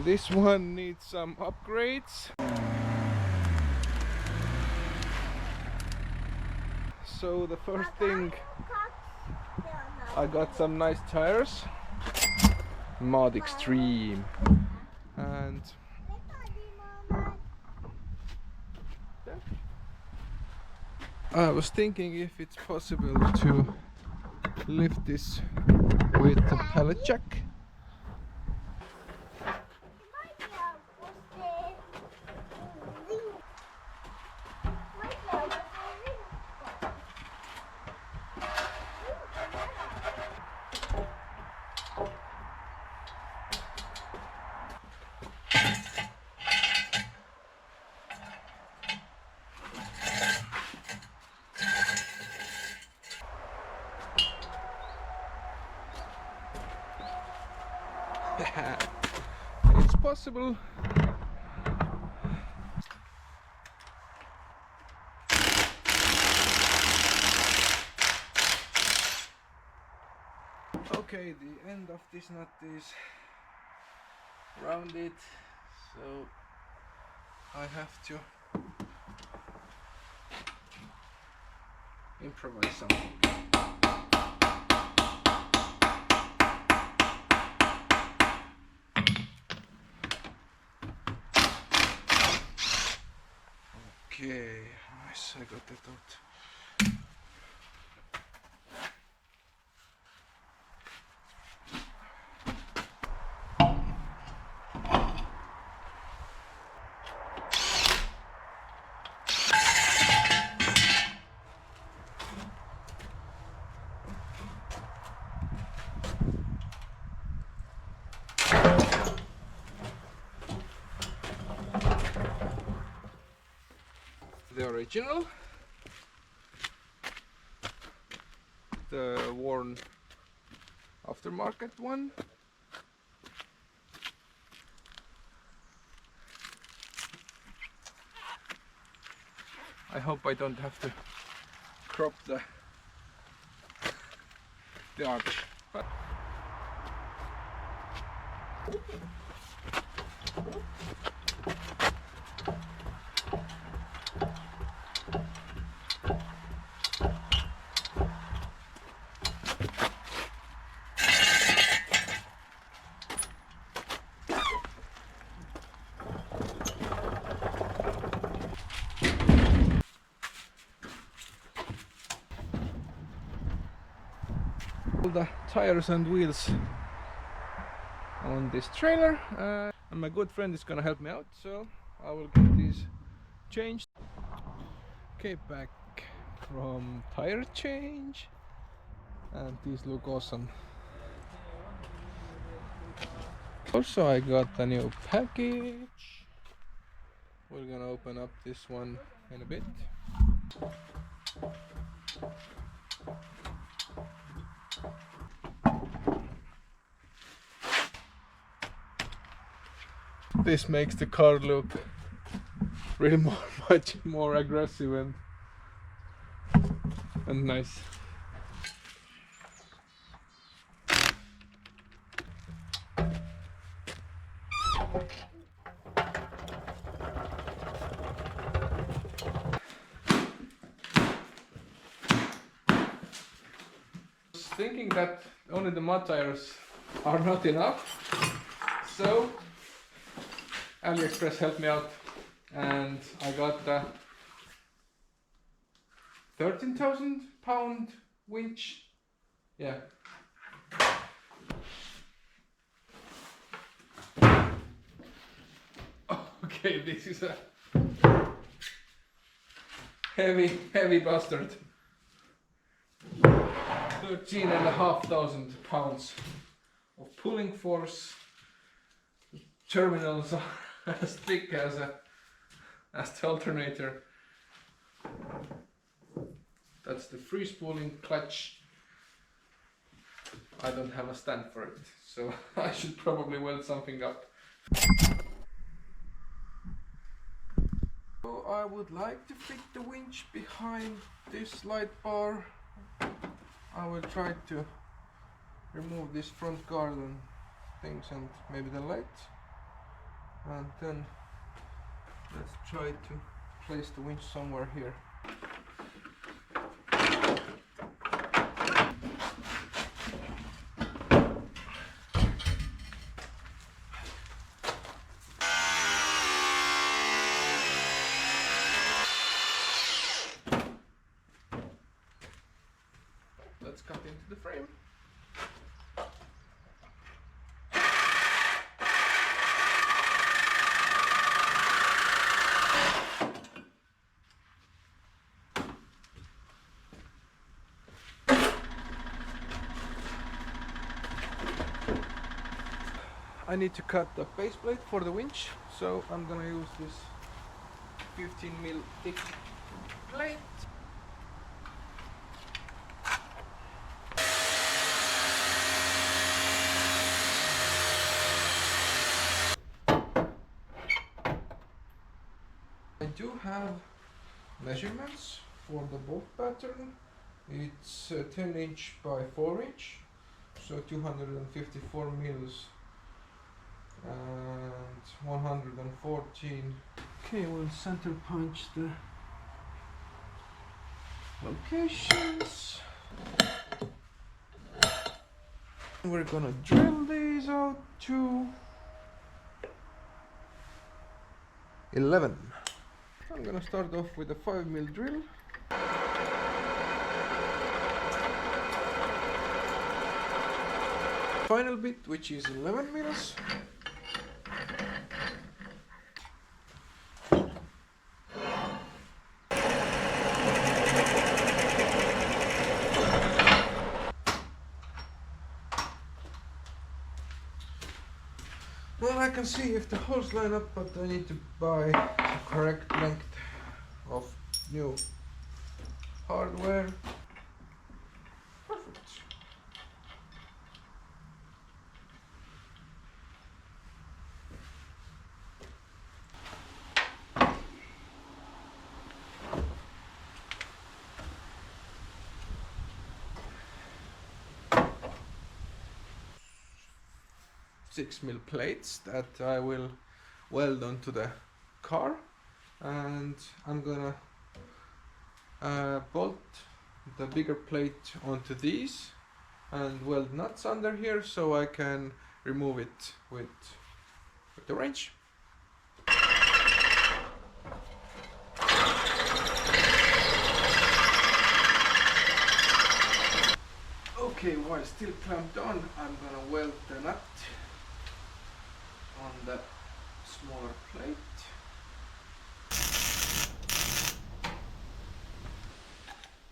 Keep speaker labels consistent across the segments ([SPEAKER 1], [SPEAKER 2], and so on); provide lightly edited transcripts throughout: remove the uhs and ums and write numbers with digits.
[SPEAKER 1] this one needs some upgrades. So the first thing, I got some nice tires, Mod Extreme, and I was thinking if it's possible to lift this with a pallet jack. It's possible. Okay, the end of this nut is rounded, so I have to improvise something. Okay, nice, I got that out. The original, the worn aftermarket one, I hope I don't have to crop the arch. But the tires and wheels on this trailer, and my good friend is gonna help me out, so I will get these changed. Okay, back from tire change, and these look awesome. Also, I got a new package. We're gonna open up this one in a bit. This makes the car look really much more aggressive and nice. I was thinking that only the mud tires are not enough, so AliExpress helped me out, and I got the 13,000 pound winch. Yeah. Okay, this is a heavy bastard. 13,500 pounds of pulling force. Terminals are as thick as the alternator. That's the free spooling clutch. I don't have a stand for it, so I should probably weld something up. So I would like to fit the winch behind this light bar. I will try to remove this front guard and things, and maybe the light. and then let's try to place the winch somewhere here. Let's cut into the frame. I need to cut the base plate for the winch, so I'm gonna use this 15mm thick plate. I do have measurements for the bolt pattern. It's 10 inch by 4 inch, so 254 mils and 114. Okay, we'll center punch the locations. We're gonna drill these out to 11. I'm gonna start off with a 5mm drill. Final bit, which is 11 mils. Well, I can see if the holes line up, but I need to buy the correct length of new hardware. Perfect. Six-mil plates that I will weld onto the car, and I'm gonna bolt the bigger plate onto these and weld nuts under here so I can remove it with the wrench. Okay, while still clamped on, I'm gonna weld the nut on the smaller plate.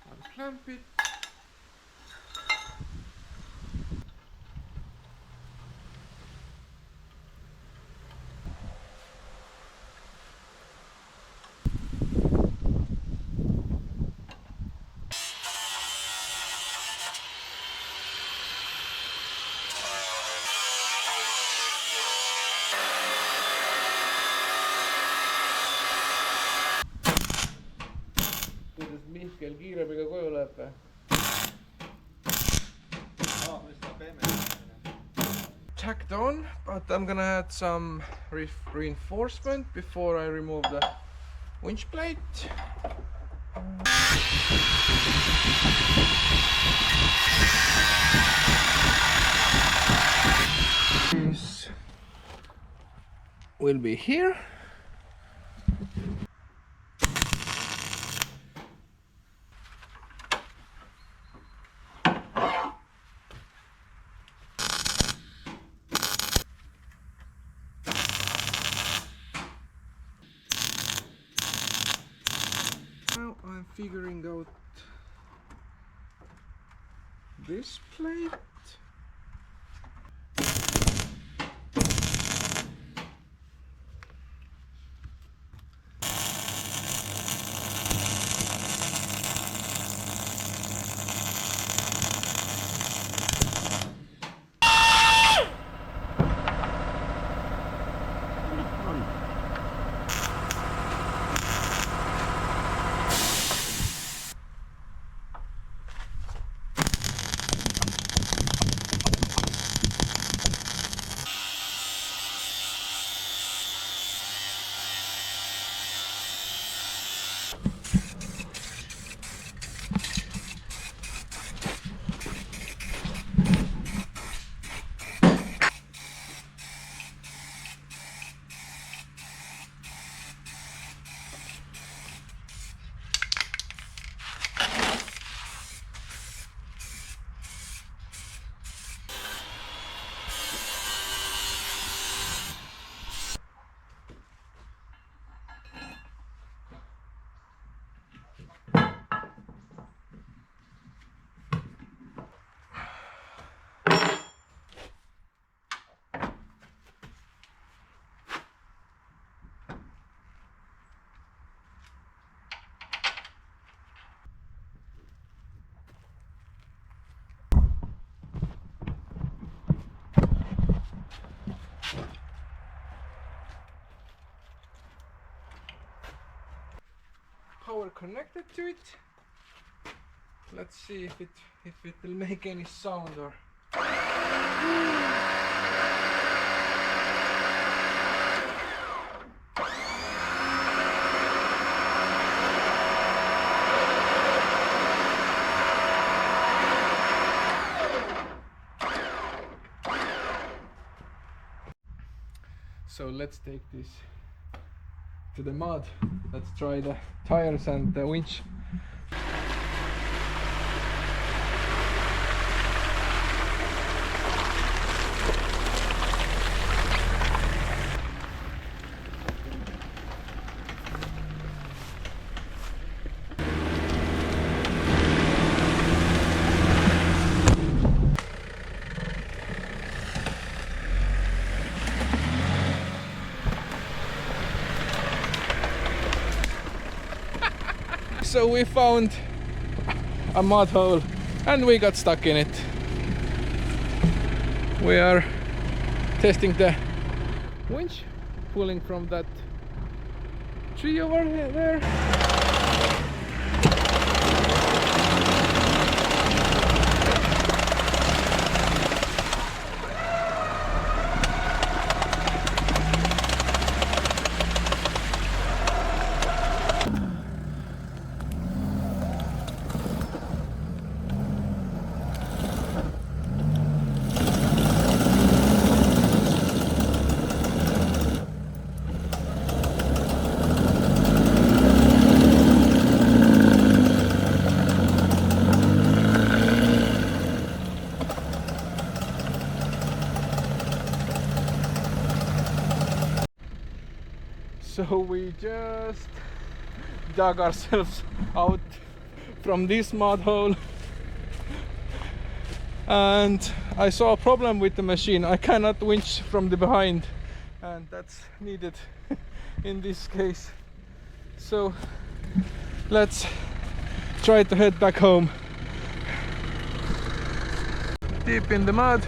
[SPEAKER 1] Unclamp it. Kuidas Mihkel kiirabiga koju läheb või? Tacked on, but I'm gonna add some reinforcement before I remove the winch plate. This will be here. Now I'm figuring out this plate. power connected to it. Let's see if it will make any sound or. So let's take this to the mud. Let's try the tires and the winch. So we found a mud hole and we got stuck in it. We are testing the winch, pulling from that tree over there. So we just dug ourselves out from this mud hole, and I saw a problem with the machine. I cannot winch from the behind, and that's needed in this case. So let's try to head back home. Deep in the mud.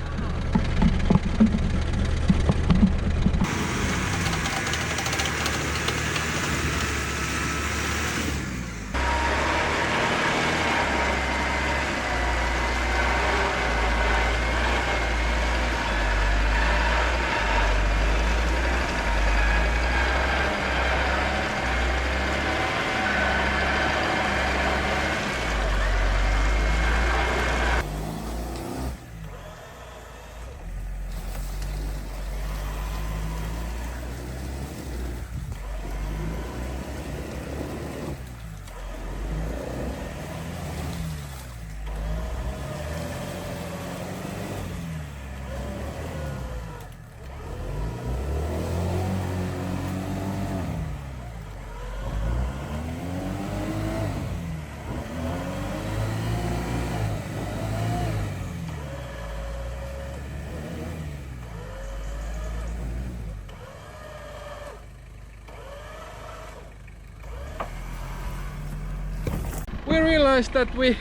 [SPEAKER 1] We realized that we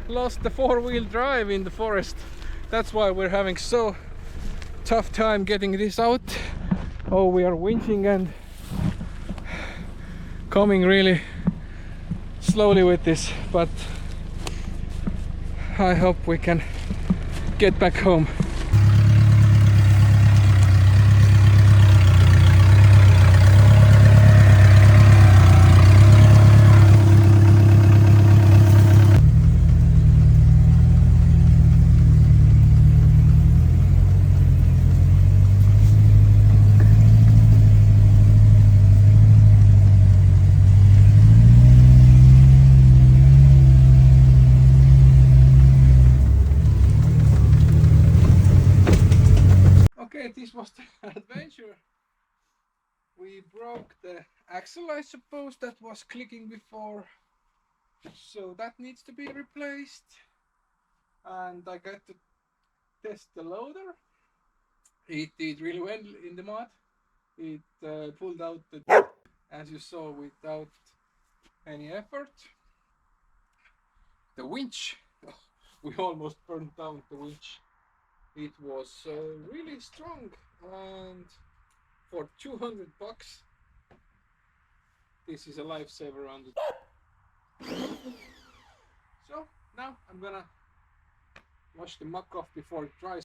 [SPEAKER 1] lost the four-wheel drive in the forest. That's why we're having so tough time getting this out. Oh, we are winching and coming really slowly with this, but I hope we can get back home. This was the adventure. We broke the axle, I suppose, that was clicking before, so that needs to be replaced. And I got to test the loader. It did really well in the mud. It pulled out the, as you saw, without any effort. The winch, we almost burned down the winch. It was really strong, and for $200 this is a lifesaver on the. So now I'm gonna wash the muck off before it dries.